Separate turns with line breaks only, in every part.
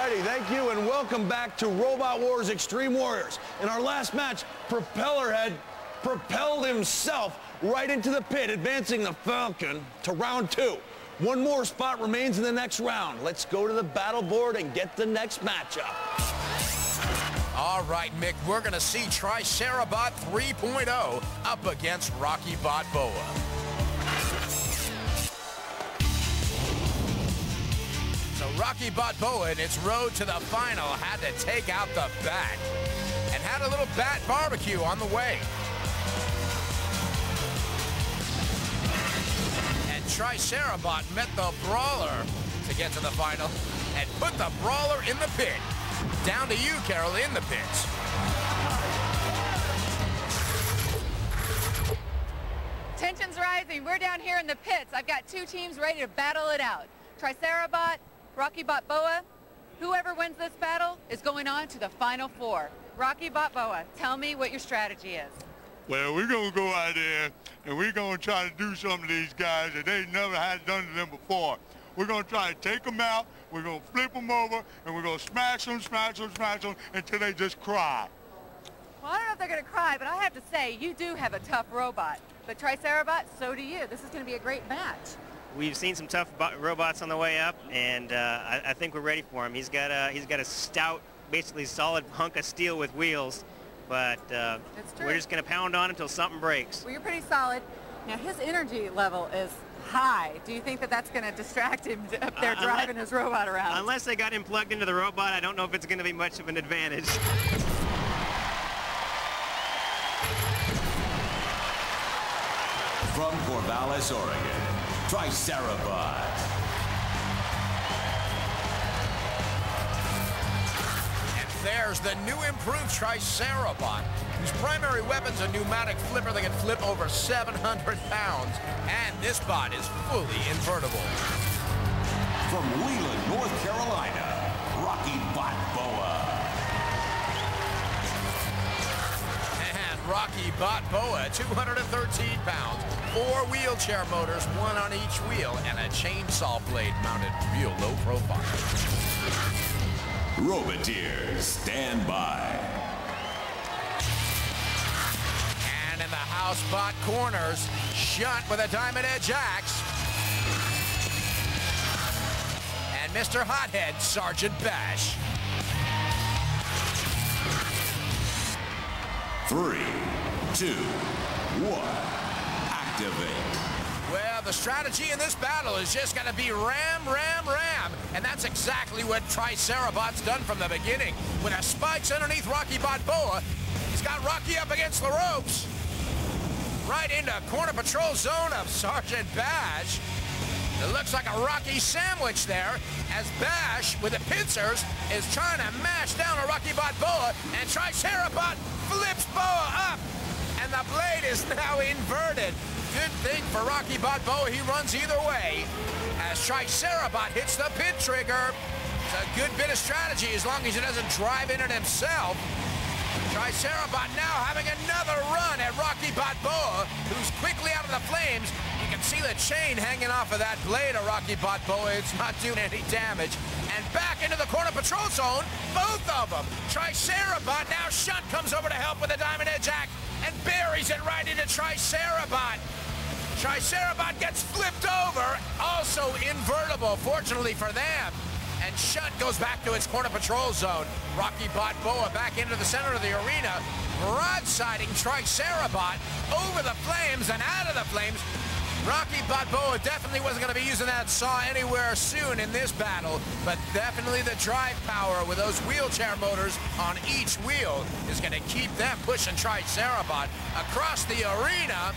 righty, thank you, and welcome back to Robot Wars Extreme Warriors. In our last match, Propellerhead propelled himself right into the pit, advancing the Falcon to round 2. One more spot remains in the next round. Let's go to the battle board and get the next matchup.
All right, Mick, we're going to see Tricerabot 3.0 up against Rocky Bot-Boa. So Rocky Bot-Boa in its road to the final had to take out the bat and had a little bat barbecue on the way. And Tricerabot met the brawler to get to the final and put the brawler in the pit. Down to you, Carol, in the pits.
Tension's rising. We're down here in the pits. I've got two teams ready to battle it out. Tricerabot, Rocky Bot-Boa. Whoever wins this battle is going on to the Final Four. Rocky Bot-Boa, tell me what your strategy is.
Well, we're going to go out there and we're going to try to do some of these guys that they never had done to them before. We're going to try to take them out, we're going to flip them over, and we're going to smash them until they just cry.
Well, I don't know if they're going to cry, but I have to say, you do have a tough robot. But Tricerabot, so do you. This is going to be a great match.
We've seen some tough robots on the way up, and I think we're ready for him. He's got a stout, basically solid hunk of steel with wheels, but we're just going to pound on until something breaks.
Well, you're pretty solid. Now, his energy level is high. Do you think that that's going to distract him up there driving his robot around?
Unless they got him plugged into the robot, I don't know if it's going to be much of an advantage.
From Corvallis, Oregon, Tricerabot.
And there's the new improved Tricerabot, whose primary weapon's a pneumatic flipper that can flip over 700 pounds. And this bot is fully invertible.
From Wheeling, North Carolina, Rocky Bot-Boa.
And Rocky Bot-Boa, 213 pounds, 4 wheelchair motors, 1 on each wheel, and a chainsaw blade mounted real low profile.
Roboteers, stand by.
And in the house bot corners, Shunt with a diamond edge axe. And Mr. Hothead, Sergeant Bash.
3, 2, 1, activate.
Well, the strategy in this battle is just going to be ram, ram, ram. And that's exactly what Tricerabot's done from the beginning. With the spikes underneath Rocky Bot-Boa, he's got Rocky up against the ropes. Right into corner patrol zone of Sergeant Bash. It looks like a Rocky sandwich there, as Bash, with the pincers, is trying to mash down a Rocky Bot-Boa, and Tricerabot flips Boa up, and the blade is now inverted. Good thing for Rocky Bot-Boa, he runs either way, as Tricerabot hits the pit trigger. It's a good bit of strategy as long as he doesn't drive in it himself. Tricerabot now having another run at Rocky Bot-Boa, who's quickly out of the flames. You can see the chain hanging off of that blade of Rocky Bot-Boa. It's not doing any damage. And back into the corner patrol zone, both of them. Tricerabot, now Shunt comes over to help with a diamond edge axe and buries it right into Tricerabot. Tricerabot gets flipped over, also invertible, fortunately for them. And Shunt goes back to its corner patrol zone. Rocky Bot-Boa back into the center of the arena, broadsiding Tricerabot over the flames and out of the flames. Rocky Bot-Boa definitely wasn't going to be using that saw anywhere soon in this battle, but definitely the drive power with those wheelchair motors on each wheel is going to keep them pushing Tricerabot across the arena.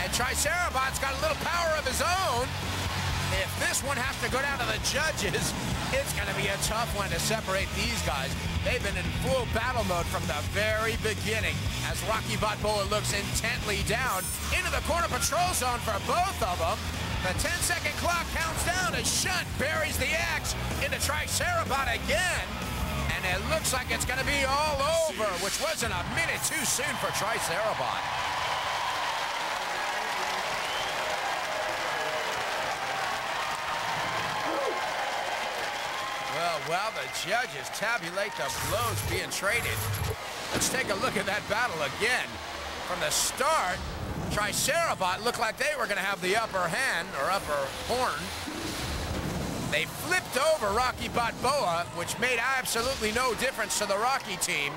And Tricerabot's got a little power of his own. If this one has to go down to the judges, it's going to be a tough one to separate these guys. They've been in full battle mode from the very beginning as Rocky Bot-Boa looks intently down into the corner patrol zone for both of them. The 10-second clock counts down as Shunt buries the axe into Tricerabot again. And it looks like it's going to be all over, which wasn't a minute too soon for Tricerabot. Well, Well, the judges tabulate the blows being traded. Let's take a look at that battle again. From the start, Tricerabot looked like they were going to have the upper hand, or upper horn. They flipped over Rocky Bot-Boa, which made absolutely no difference to the Rocky team.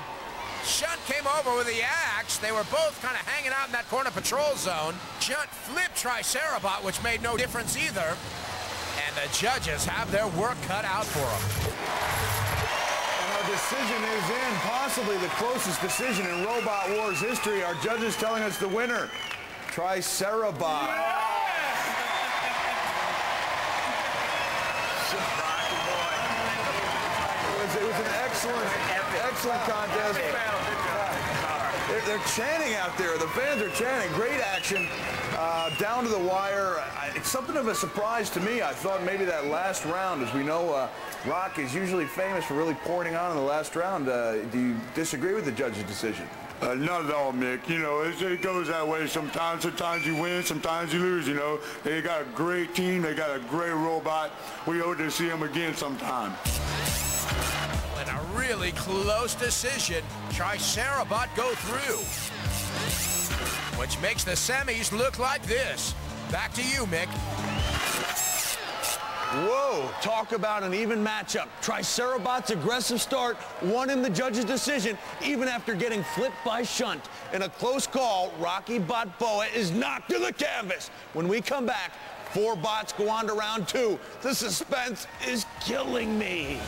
Shunt came over with the axe. They were both kind of hanging out in that corner patrol zone. Shunt flipped Tricerabot, which made no difference either. And the judges have their work cut out for them.
And our decision is in, possibly the closest decision in Robot Wars history. Our judges telling us the winner, Tricerabot. It was an excellent contest. They're chanting out there. The fans are chanting. Great action, down to the wire. It's something of a surprise to me. I thought maybe that last round, as we know, Rock is usually famous for really pouring on in the last round. Do you disagree with the judge's decision?
Not at all, Mick. You know, it goes that way sometimes. Sometimes you win, sometimes you lose, you know. They got a great team. They got a great robot. We hope to see them again sometime.
In a really close decision, Tricerabot go through, which makes the semis look like this. Back to you, Mick.
Whoa, talk about an even matchup. Tricerabot's aggressive start won him the judge's decision, even after getting flipped by Shunt. In a close call, Rocky Bot-Boa is knocked to the canvas. When we come back, 4 bots go on to round 2. The suspense is killing me.